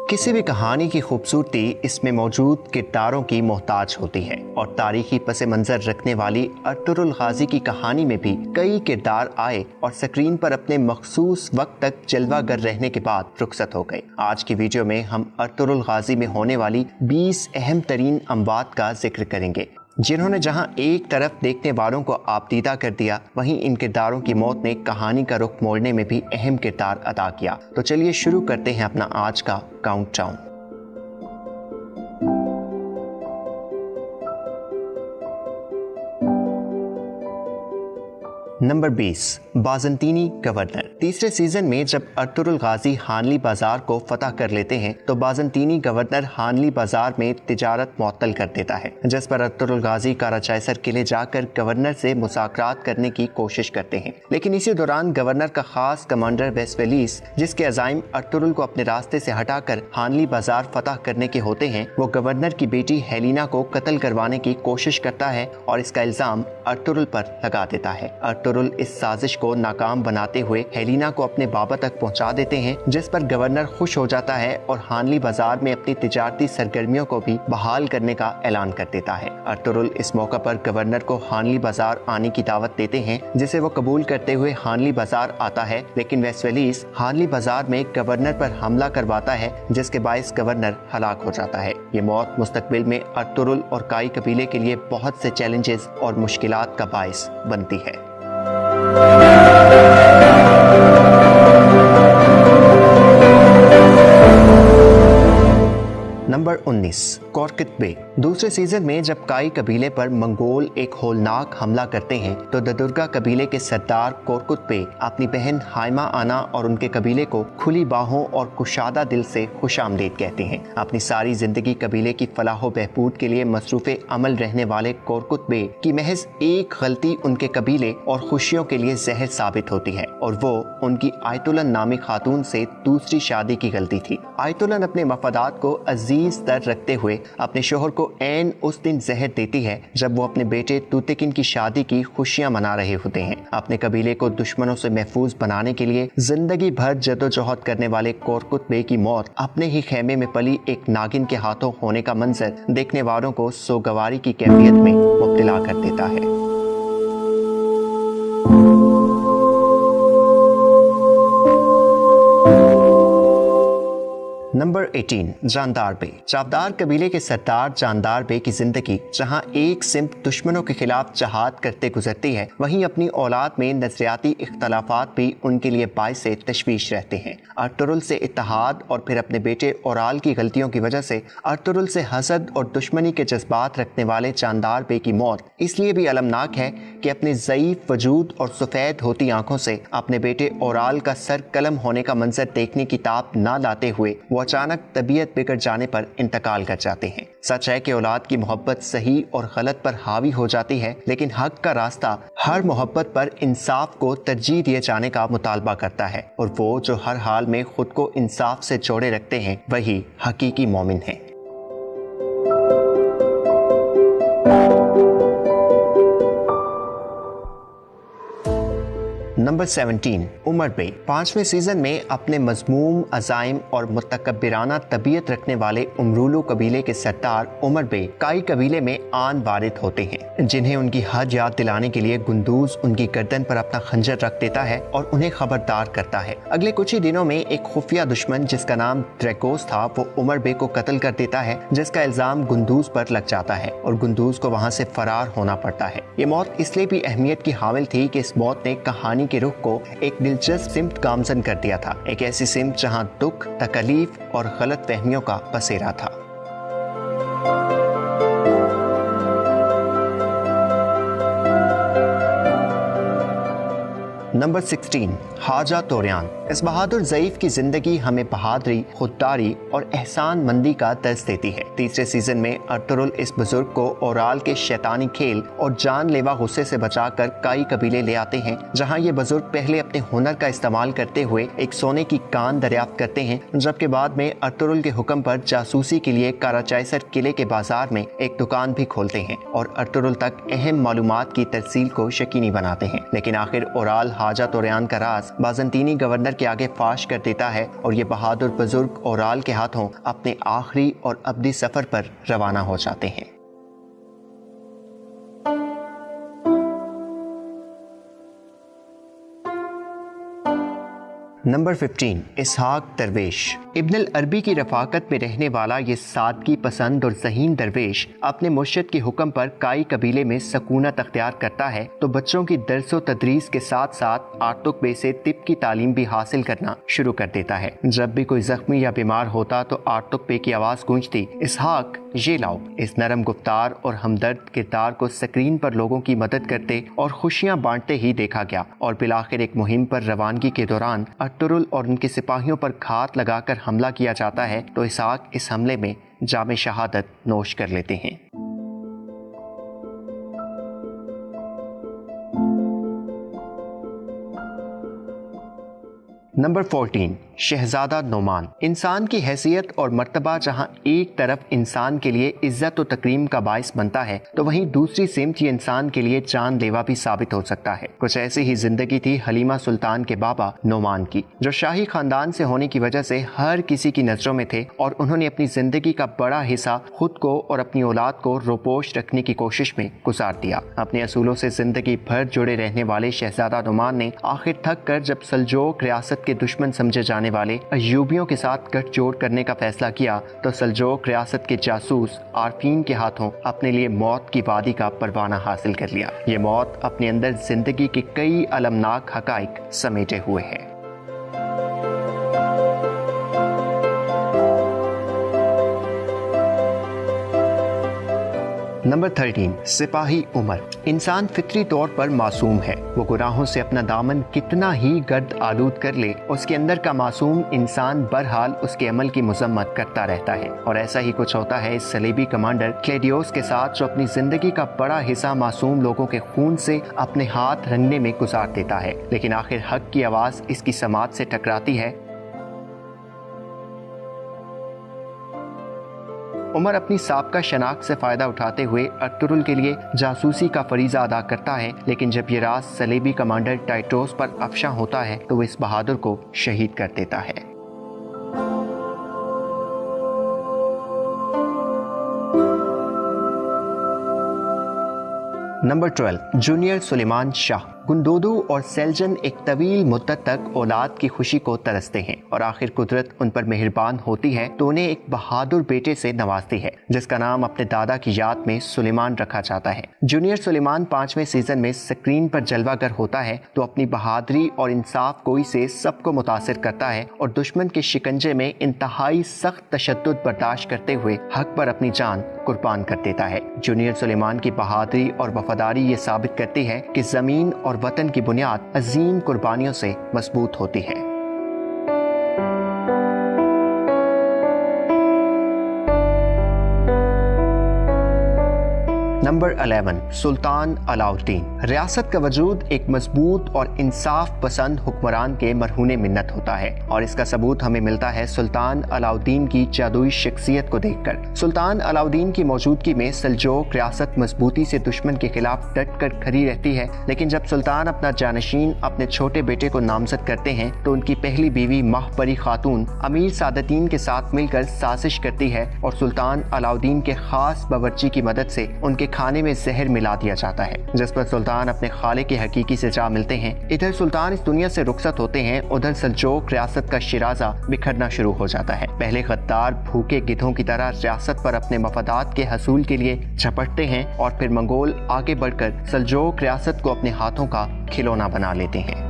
किसी भी कहानी की खूबसूरती इसमें मौजूद किरदारों की मोहताज होती है और तारीखी पसे मंजर रखने वाली अर्तुगरुल गाजी की कहानी में भी कई किरदार आए और स्क्रीन पर अपने मखसूस वक्त तक जलवागर रहने के बाद रुखसत हो गए। आज की वीडियो में हम अर्तुगरुल गाजी में होने वाली 20 अहम तरीन अमवात का जिक्र करेंगे, जिन्होंने जहां एक तरफ देखने वालों को आपदीदा कर दिया, वहीं इन किरदारों की मौत ने कहानी का रुख मोड़ने में भी अहम किरदार अदा किया। तो चलिए शुरू करते हैं अपना आज का काउंटडाउन। नंबर 20, बाज़ंतीनी गवर्नर। तीसरे सीजन में जब अर्तुगरुल गाजी हानली बाजार को फतह कर लेते हैं तो बाज़ंतीनी गवर्नर हानली बाजार में तिजारत मुअत्तल कर देता है, जिस पर अर्तुगरुल गाजी काराचाइसर किले जाकर गवर्नर से मुज़ाकरात करने की कोशिश करते हैं। लेकिन इसी दौरान गवर्नर का खास कमांडर वेस्वेलिस, जिसके अज़ाइम अर्तुगरुल को अपने रास्ते से हटाकर हानली बाजार फतह करने के होते हैं, वो गवर्नर की बेटी हेलिना को कत्ल करवाने की कोशिश करता है और इसका इल्जाम अर्तुगरुल पर लगा देता है। अर्तुगरुल इस साजिश को नाकाम बनाते हुए हेलिना को अपने बाबा तक पहुंचा देते हैं, जिस पर गवर्नर खुश हो जाता है और हानली बाजार में अपनी तिजारती सरगर्मियों को भी बहाल करने का ऐलान कर देता है। अर्तुगरुल इस मौका पर गवर्नर को हानली बाजार आने की दावत देते हैं, जिसे वो कबूल करते हुए हानली बाजार आता है। लेकिन वेस्वेलिस हानली बाजार में गवर्नर पर हमला करवाता है, जिसके बायस गवर्नर हलाक हो जाता है। ये मौत मुस्तकबिल में अर्तुगरुल और काई कबीले के लिए बहुत से चैलेंजेस और मुश्किलात का बायस बनती है। नंबर 19, कोरकुत बे। दूसरे सीजन में जब काई कबीले पर मंगोल एक होलनाक हमला करते हैं तो ददुर्गा कबीले के सरदार कोरकुत बे अपनी बहन हाइमा आना और उनके कबीले को खुली बाहों और कुशादा दिल से खुशामदीद कहते हैं। अपनी सारी जिंदगी कबीले की फलाह बहबूद के लिए मसरूफ़े अमल रहने वाले कोरकुत बे की महज एक गलती उनके कबीले और खुशियों के लिए जहर साबित होती है, और वो उनकी आयतुलन नामी खातून से दूसरी शादी की गलती थी। आयतुलन अपने मफादात को अजीज तर रखते हुए अपने शोहर को ऐन उस दिन जहर देती है जब वो अपने बेटे तूतिकिन की शादी की खुशियां मना रहे होते हैं। अपने कबीले को दुश्मनों से महफूज बनाने के लिए जिंदगी भर जदोजहद करने वाले कोरकुत बे की मौत अपने ही खेमे में पली एक नागिन के हाथों होने का मंजर देखने वालों को सोगवारी की कैफियत में मुब्तला कर देता है। नंबर 18, जानदार बे। चावदार कबीले के सरदार जानदार बे की जिंदगी जहां एक सिमत दुश्मनों के खिलाफ जहाद करते गुजरती है, वहीं अपनी औलाद में नजरियाती इख्तलाफात भी उनके लिए बाइस से तशवीश रहते हैं। अर्तुगरुल से इत्तेहाद और फिर अपने बेटे ओराल की गलतियों की वजह से अर्तुगरुल से हसद और दुश्मनी के जज्बात रखने वाले जानदार बे की मौत इसलिए भी अलमनाक है कि अपने ज़ईफ वजूद और सफ़ेद होती आंखों से अपने बेटे ओराल का सर कलम होने का मंजर देखने की ताब ना लाते हुए वो अचानक तबीयत बिगड़ जाने पर इंतकाल कर जाते हैं। सच है कि औलाद की मोहब्बत सही और गलत पर हावी हो जाती है, लेकिन हक का रास्ता हर मोहब्बत पर इंसाफ को तरजीह दिए जाने का मुतालबा करता है, और वो जो हर हाल में खुद को इंसाफ से जोड़े रखते हैं वही हकीकी मोमिन है। नंबर 17, उमर बे। 5वें सीजन में अपने मजमूम अज़ाइम और मुतकब्बिराना तबीयत रखने वाले उमरूलू कबीले के सरदार उमर बे काई कबीले में आन वारिद होते हैं, जिन्हें उनकी हद याद दिलाने के लिए गुंदूज उनकी गर्दन पर अपना खंजर रख देता है और उन्हें खबरदार करता है। अगले कुछ ही दिनों में एक खुफिया दुश्मन जिसका नाम ड्रैकोस था, वो उमर बे को कत्ल कर देता है, जिसका इल्जाम गुंदूज पर लग जाता है और गुंदूज को वहाँ से फरार होना पड़ता है। ये मौत इसलिए भी अहमियत की हामिल थी कि इस मौत ने कहानी के रुख को एक दिलचस्प सिमत गामजन कर दिया था, एक ऐसी सिमत जहां दुख, तकलीफ और गलत फहमियों का बसेरा था। नंबर 16, हाजा तोरियान। इस बहादुर ज़ईफ की जिंदगी हमें बहादुरी, खुददारी और एहसान मंदी का दर्स देती है। तीसरे सीजन में अर्तुगरुल इस बुजुर्ग को ओराल के शैतानी खेल और जानलेवा गुस्से से बचाकर काई कबीले ले आते हैं, जहां ये बुजुर्ग पहले अपने हुनर का इस्तेमाल करते हुए एक सोने की कान दरियाफ्त करते हैं, जबकि बाद में अर्तुगरुल के हुक्म पर जासूसी के लिए काराचाइसर किले के बाजार में एक दुकान भी खोलते हैं और अर्तुगरुल तक अहम मालूमात की तरसील को यकीनी बनाते हैं। लेकिन आखिर ओराल हाजा तोरयान का राज बाज़ंतीनी गवर्नर के आगे फाश कर देता है और ये बहादुर बुजुर्ग ओराल के हाथों अपने आखिरी और अब्दी सफर पर रवाना हो जाते हैं। नंबर 15, इसहाक दरवेश। इब्न अरबी की रफाकत में रहने वाला ये सादगी पसंद और ज़हीन दरवेश अपने मुर्शिद के हुक्म पर काई कबीले में सकूनत अख्तियार करता है तो बच्चों की दर्स व तदरीस के साथ साथ आर्तुकबे से तिब की तालीम भी हासिल करना शुरू कर देता है। जब भी कोई जख्मी या बीमार होता तो आर्तुकबे की आवाज़ गूंजती, इसहाक ये लाओ। इस नरम गुफ्तार और हमदर्द किरदार को स्क्रीन पर लोगों की मदद करते और खुशियाँ बांटते ही देखा गया और बिलाखिर एक मुहिम पर रवानगी के दौरान अर्तुरुल और उनके सिपाहियों पर घात लगाकर हमला किया जाता है तो इसहाक इस हमले में जामे शहादत नोश कर लेते हैं। नंबर 14, शहजादा नोमान। इंसान की हैसियत और मर्तबा जहाँ एक तरफ इंसान के लिए इज्जत और तकरीम का बाइस बनता है तो वहीं दूसरी सिमत ये इंसान के लिए जानलेवा भी साबित हो सकता है। कुछ ऐसी ही जिंदगी थी हलीमा सुल्तान के बाबा नोमान की, जो शाही खानदान से होने की वजह से हर किसी की नजरों में थे और उन्होंने अपनी जिंदगी का बड़ा हिस्सा खुद को और अपनी औलाद को रोपोश रखने की कोशिश में गुजार दिया। अपने असूलों से जिंदगी भर जुड़े रहने वाले शहजादा नोमान ने आखिर थक कर जब सल्जोक रियासत के दुश्मन समझे जाने वाले अय्यूबियों के साथ गठजोड़ करने का फैसला किया तो सल्जोक रियासत के जासूस आरफीन के हाथों अपने लिए मौत की वादी का परवाना हासिल कर लिया। ये मौत अपने अंदर जिंदगी के कई अलमनाक हकाइक समेटे हुए है। नंबर 13, सिपाही उमर। इंसान फितरी तौर पर मासूम है। वो गुनाहों से अपना दामन कितना ही गर्द आलूद कर ले, उसके अंदर का मासूम इंसान बहरहाल उसके अमल की मुजम्मत करता रहता है। और ऐसा ही कुछ होता है इस सलीबी कमांडर क्लेडियोस के साथ, जो अपनी जिंदगी का बड़ा हिस्सा मासूम लोगों के खून से अपने हाथ रंगने में गुजार देता है। लेकिन आखिर हक की आवाज इसकी समात से टकराती है। उमर अपनी साबका शनाख्त से फायदा उठाते हुए अर्तुरुल के लिए जासूसी का फरीजा अदा करता है, लेकिन जब ये राज सलेबी कमांडर टाइटोस पर अफशा होता है तो वो इस बहादुर को शहीद कर देता है। Number 12, junior Suleyman Shah. Gundogdu और सेल्जन एक तवील मुद्दत तक औलाद की खुशी को तरसते हैं और आखिर कुदरत उन पर मेहरबान होती है तो उन्हें एक बहादुर बेटे से नवाजती है, जिसका नाम अपने दादा की याद में सुलेमान रखा जाता है। जूनियर सुलेमान 5वें सीजन में स्क्रीन पर जलवागर होता है तो अपनी बहादुरी और इंसाफ गोई से सबको मुतासिर करता है और दुश्मन के शिकंजे में इंतहाई सख्त तशद्दुद बर्दाश्त करते हुए हक पर अपनी जान कुर्बान कर देता है। जूनियर सुलेमान की बहादुरी और वफादारी ये साबित करती है कि जमीन और वतन की बुनियाद अजीम कुर्बानियों से मजबूत होती है। नंबर 11, सुल्तान अलाउद्दीन। रियासत का वजूद एक मजबूत और इंसाफ पसंद हुक्मरान के मरहूने मिन्नत होता है और इसका सबूत हमें मिलता है सुल्तान अलाउद्दीन की जादुई शख्सियत को देखकर। सुल्तान अलाउद्दीन की मौजूदगी में सल्जोक रियासत मजबूती से दुश्मन के खिलाफ डट कर खड़ी रहती है, लेकिन जब सुल्तान अपना जानशीन अपने छोटे बेटे को नामजद करते हैं तो उनकी पहली बीवी महपरी खातून अमीर सादतीन के साथ मिलकर साजिश करती है और सुल्तान अलाउद्दीन के खास बावर्ची की मदद से उनके खाने में जहर मिला दिया जाता है, जिस पर सुल्तान अपने खाले के हकीकी से जा मिलते हैं। इधर सुल्तान इस दुनिया से रुखसत होते हैं, उधर सल्जोक रियासत का शिराजा बिखरना शुरू हो जाता है। पहले गद्दार भूखे गिद्धों की तरह रियासत पर अपने मफादात के हसूल के लिए झपटते हैं और फिर मंगोल आगे बढ़कर सल्जोक रियासत को अपने हाथों का खिलौना बना लेते हैं।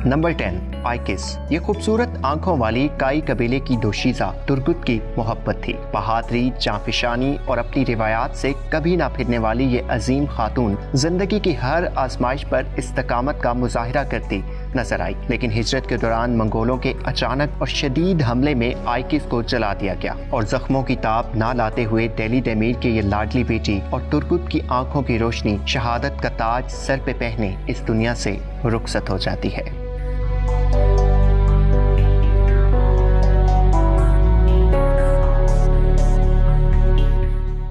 नंबर 10, आइकिस। ये खूबसूरत आंखों वाली काई कबीले की दोशीजा तुर्गुत की मोहब्बत थी। बहादुरी, जांफिशानी और अपनी रिवायात से कभी ना फिरने वाली ये अजीम खातून जिंदगी की हर आजमाइश पर इस्तकामत का मुजाहिरा करती नजर आई, लेकिन हिजरत के दौरान मंगोलों के अचानक और शदीद हमले में आइकिस को जला दिया गया और जख्मों की ताप ना लाते हुए दिल्ली डेमीर के ये लाडली बेटी और तुर्गुत की आंखों की रोशनी शहादत का ताज सर पे पहने इस दुनिया से रुखसत हो जाती है।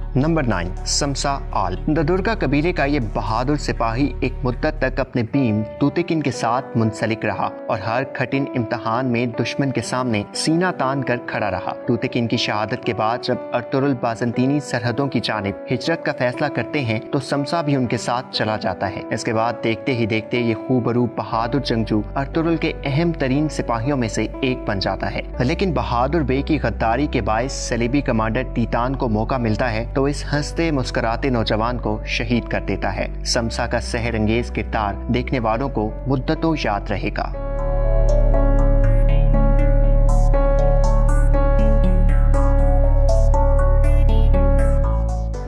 नंबर 9, समसा आल। ददुर्गा कबीले का ये बहादुर सिपाही एक मुद्दत तक अपने बीम तूतिकिन के साथ मुंसलिक रहा और हर कठिन इम्तिहान में दुश्मन के सामने सीना तान कर खड़ा रहा। तूतिकिन की शहादत के बाद जब अर्तुगरुल बाज़ंतीनी सरहदों की जानिब हिजरत का फैसला करते हैं तो समसा भी उनके साथ चला जाता है। इसके बाद देखते ही देखते ये खूबरू बहादुर जंगजू अर्तुगरुल के अहम तरीन सिपाहियों में से एक बन जाता है। लेकिन बहादुर बे की गद्दारी के बायस सलीबी कमांडर तीतान को मौका मिलता है तो इस हंसते मुस्कुराते नौजवान को शहीद कर देता है। समसा का सहर अंगेज किरदार देखने वालों को मुद्दतों याद रहेगा।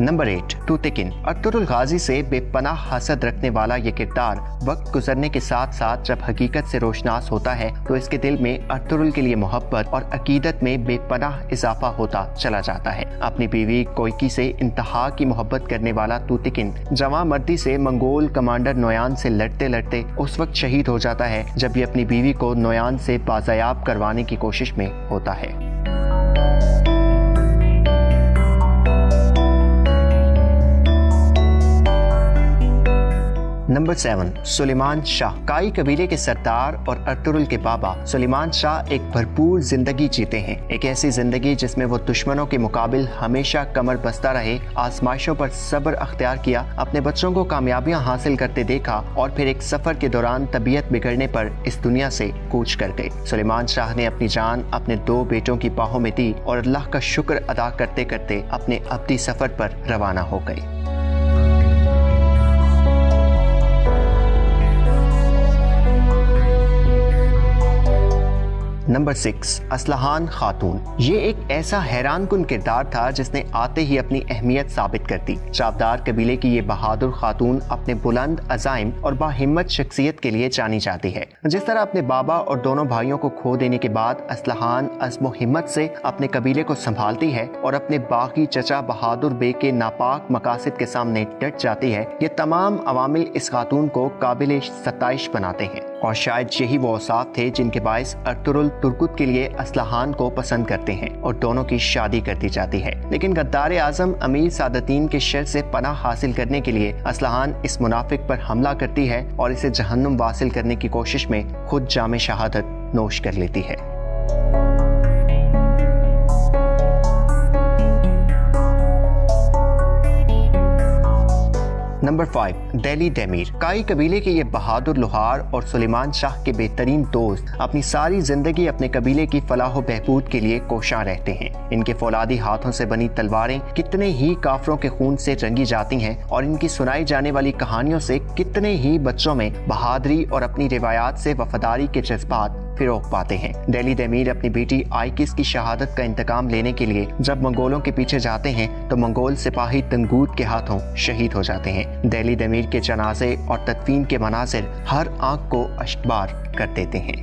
नंबर 8, तूतिकिन। अर्तुगरुल गाजी से बेपनाह हसद रखने वाला ये किरदार वक्त गुजरने के साथ साथ जब हकीकत से रोशनास होता है तो इसके दिल में अर्तुगरुल के लिए मोहब्बत और अकीदत में बेपनाह इजाफा होता चला जाता है। अपनी बीवी कोयकी से इंतहा की मोहब्बत करने वाला तूतिकिन जवां मर्दी से मंगोल कमांडर नोयान से लड़ते लड़ते उस वक्त शहीद हो जाता है जब ये अपनी बीवी को नोयान से बाज़याब करवाने की कोशिश में होता है। नंबर 7, सुलेमान शाह। काई कबीले के सरदार और अर्तुगरुल के बाबा सुलेमान शाह एक भरपूर जिंदगी जीते हैं। एक ऐसी जिंदगी जिसमें वो दुश्मनों के मुकाबिल हमेशा कमर बस्ता रहे, आजमाइशों पर सब्र अख्तियार किया, अपने बच्चों को कामयाबियां हासिल करते देखा और फिर एक सफर के दौरान तबीयत बिगड़ने पर इस दुनिया से कूच कर गए। सुलेमान शाह ने अपनी जान अपने 2 बेटों की बाहों में दी और अल्लाह का शुक्र अदा करते करते अपने अब्दी सफर पर रवाना हो गए। नंबर 6, असलहान खातून। ये एक ऐसा हैरानकुन किरदार था जिसने आते ही अपनी अहमियत साबित कर दी। चावदार कबीले की ये बहादुर खातून अपने बुलंद अज़ाइम और बाहिम्मत शख्सियत के लिए जानी जाती है। जिस तरह अपने बाबा और दोनों भाइयों को खो देने के बाद असलहान अज़्म हिम्मत से अपने कबीले को संभालती है और अपने बागी चचा बहादुर बे के नापाक मकासद के सामने डट जाती है, ये तमाम अवामिल इस खातून को काबिल सताइश बनाते हैं और शायद यही वो औसाफ थे जिनके बायस अर्तुगरुल तुर्कुत के लिए असलहान को पसंद करते हैं और दोनों की शादी कर दी जाती है। लेकिन गद्दार आजम अमीर सादतीन के शर से पनाह हासिल करने के लिए असलहान इस मुनाफिक पर हमला करती है और इसे जहन्नुम वासिल करने की कोशिश में खुद जामे शहादत नोश कर लेती है। नंबर 5, दिली दैमीर। काई कबीले के ये बहादुर लोहार और सुलेमान शाह के बेहतरीन दोस्त अपनी सारी जिंदगी अपने कबीले की फलाह व बहबूद के लिए कोशां रहते हैं। इनके फौलादी हाथों से बनी तलवारें कितने ही काफरों के खून से रंगी जाती हैं और इनकी सुनाई जाने वाली कहानियों से कितने ही बच्चों में बहादुरी और अपनी रिवायात से वफादारी के जज्बात फिरोग पाते हैं। दिली दैमीर अपनी बेटी आइकिस की शहादत का इंतकाम लेने के लिए जब मंगोलों के पीछे जाते हैं तो मंगोल सिपाही तंगूत के हाथों शहीद हो जाते हैं। दिली दैमीर के जनाजे और तदफीन के मनाजिर हर आंख को अश्कबार कर देते हैं।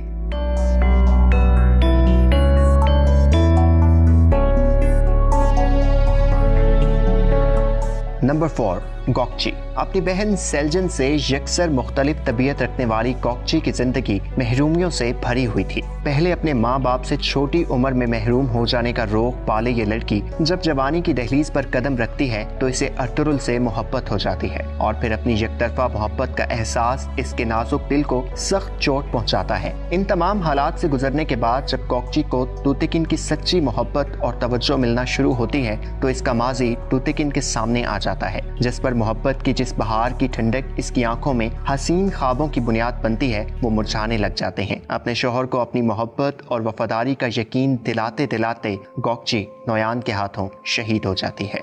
नंबर 4, गोकची। अपनी बहन सेल्जन से यकसर मुख्तलिफ तबीयत रखने वाली गोकची की जिंदगी महरूमियों से भरी हुई थी। पहले अपने माँ बाप से छोटी उम्र में महरूम हो जाने का रोग पाले ये लड़की जब जवानी की दहलीज पर कदम रखती है तो इसे अर्तुगरुल से मोहब्बत हो जाती है और फिर अपनी यकतरफा मोहब्बत का एहसास इसके नाजुक दिल को सख्त चोट पहुँचाता है। इन तमाम हालात से गुजरने के बाद जब गोकची को तूतिकिन की सच्ची मोहब्बत और तवज्जो मिलना शुरू होती है तो इसका माजी तूतिकिन के सामने आ जाता है, जिस पर मोहब्बत की जिस बहार की ठंडक इसकी आंखों में हसीन ख्वाबों की बुनियाद बनती है वो मुरझाने लग जाते हैं। अपने शोहर को अपनी मोहब्बत और वफादारी का यकीन दिलाते दिलाते गोकची नोयान के हाथों शहीद हो जाती है।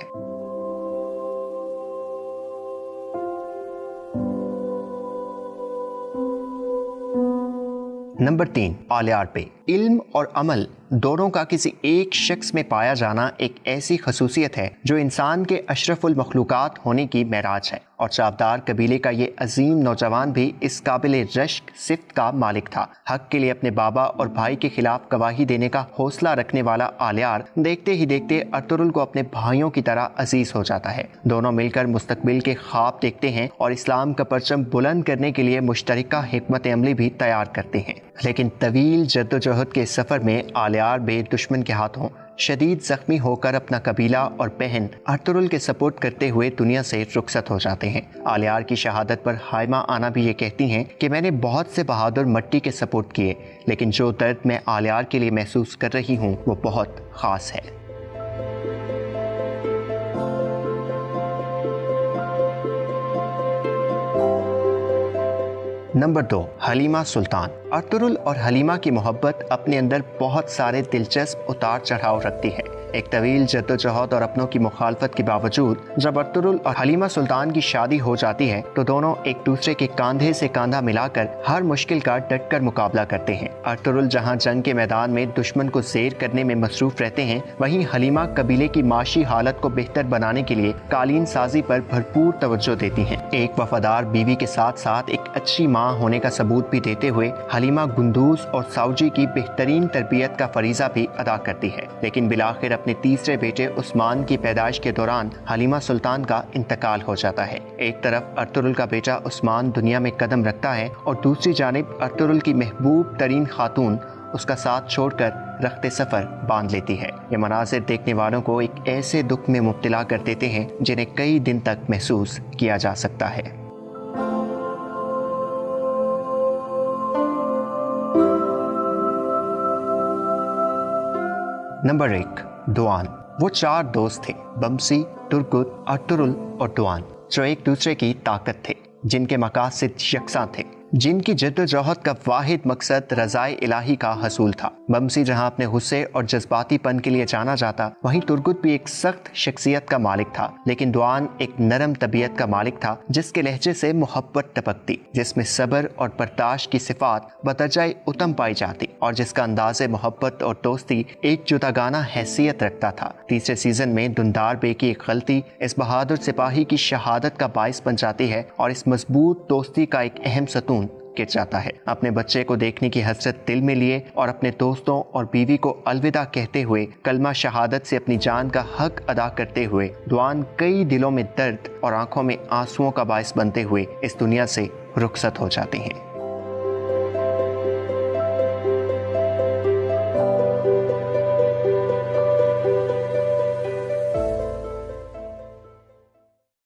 नंबर 3, आलियार पे। इल्म और अमल दोनों का किसी एक शख्स में पाया जाना एक ऐसी खसूसियत है जो इंसान के अशरफुल मखलूकात होने की महराज है और चावदार कबीले का ये अजीम नौजवान भी इस काबिल रश्क सिफ्त का मालिक था। हक के लिए अपने बाबा और भाई के खिलाफ गवाही देने का हौसला रखने वाला आलियार देखते ही देखते अर्तुगरुल को अपने भाइयों की तरह अजीज हो जाता है। दोनों मिलकर मुस्तकबिल के ख्वाब देखते हैं और इस्लाम का परचम बुलंद करने के लिए मुश्तरका हिकमत अमली भी तैयार करते हैं। लेकिन तवील जद्दोजहद के सफर में आलियार बे दुश्मन के हाथों शदीद जख्मी होकर अपना कबीला और बहन अर्तुगरुल के सपोर्ट करते हुए दुनिया से रुखसत हो जाते हैं। आलियार की शहादत पर हाइमा आना भी ये कहती हैं कि मैंने बहुत से बहादुर मट्टी के सपोर्ट किए, लेकिन जो दर्द मैं आलियार के लिए महसूस कर रही हूँ वो बहुत ख़ास है। नंबर 2, हलीमा सुल्तान। अर्तुगरुल और हलीमा की मोहब्बत अपने अंदर बहुत सारे दिलचस्प उतार चढ़ाव रखती है। एक तवील जद्दोजहद और अपनों की मुखालफत के बावजूद जब अर्तुगरुल और हलीमा सुल्तान की शादी हो जाती है तो दोनों एक दूसरे के कंधे से कंधा मिलाकर हर मुश्किल का डटकर मुकाबला करते हैं। अर्तुगरुल जहां जंग के मैदान में दुश्मन को ज़ेर करने में मसरूफ रहते हैं, वहीं हलीमा कबीले की माशी हालत को बेहतर बनाने के लिए कालीन साजी पर भरपूर तवज्जो देती हैं। एक वफादार बीवी के साथ साथ एक अच्छी माँ होने का सबूत भी देते हुए हलीमा गुंदूज और साउजी की बेहतरीन तरबियत का फरीजा भी अदा करती है। लेकिन बिलाखिर अपने तीसरे बेटे उस्मान की पैदाइश के दौरान हलीमा सुल्तान का इंतकाल हो जाता है। एक तरफ अर्तुगरुल का बेटा उस्मान दुनिया में कदम रखता है और दूसरी जानिब अर्तुगरुल की महबूब तरीन खातून उसका साथ छोड़कर रख्ते सफर बांध लेती है। ये मनाजिर देखने वालों को एक ऐसे दुख में मुब्तला कर देते हैं जिन्हें कई दिन तक महसूस किया जा सकता है। नंबर 1, दुआन। वो 4 दोस्त थे, बमसी, तुर्गुत, अर्तुगरुल और दुआन, जो एक दूसरे की ताकत थे, जिनके मकासद यकसा थे, जिनकी जद्दोजहद का वाहिद मकसद रज़ाए इलाही का हसूल था। बमसी जहां अपने गुस्से और जज्बातीपन के लिए जाना जाता, वहीं तुर्गुत भी एक सख्त शख्सियत का मालिक था, लेकिन दुआन एक नरम तबीयत का मालिक था, जिसके लहजे से मोहब्बत टपकती, जिसमें सब्र और बर्दाश्त की सिफात बदरजाए उत्तम पाई जाती और जिसका अंदाज़े मोहब्बत और दोस्ती एक जुदागाना हैसियत रखता था। तीसरे सीजन में दुंदार बे की एक गलती इस बहादुर सिपाही की शहादत का बाइस बन जाती है और इस मजबूत दोस्ती का एक अहम सतून गिर जाता है। अपने बच्चे को देखने की हसरत दिल में लिए और अपने दोस्तों और बीवी को अलविदा कहते हुए कलमा शहादत से अपनी जान का हक अदा करते हुए दुआन कई दिलों में दर्द और आंखों में आंसुओं का बाइस बनते हुए इस दुनिया से रुखसत हो जाते हैं।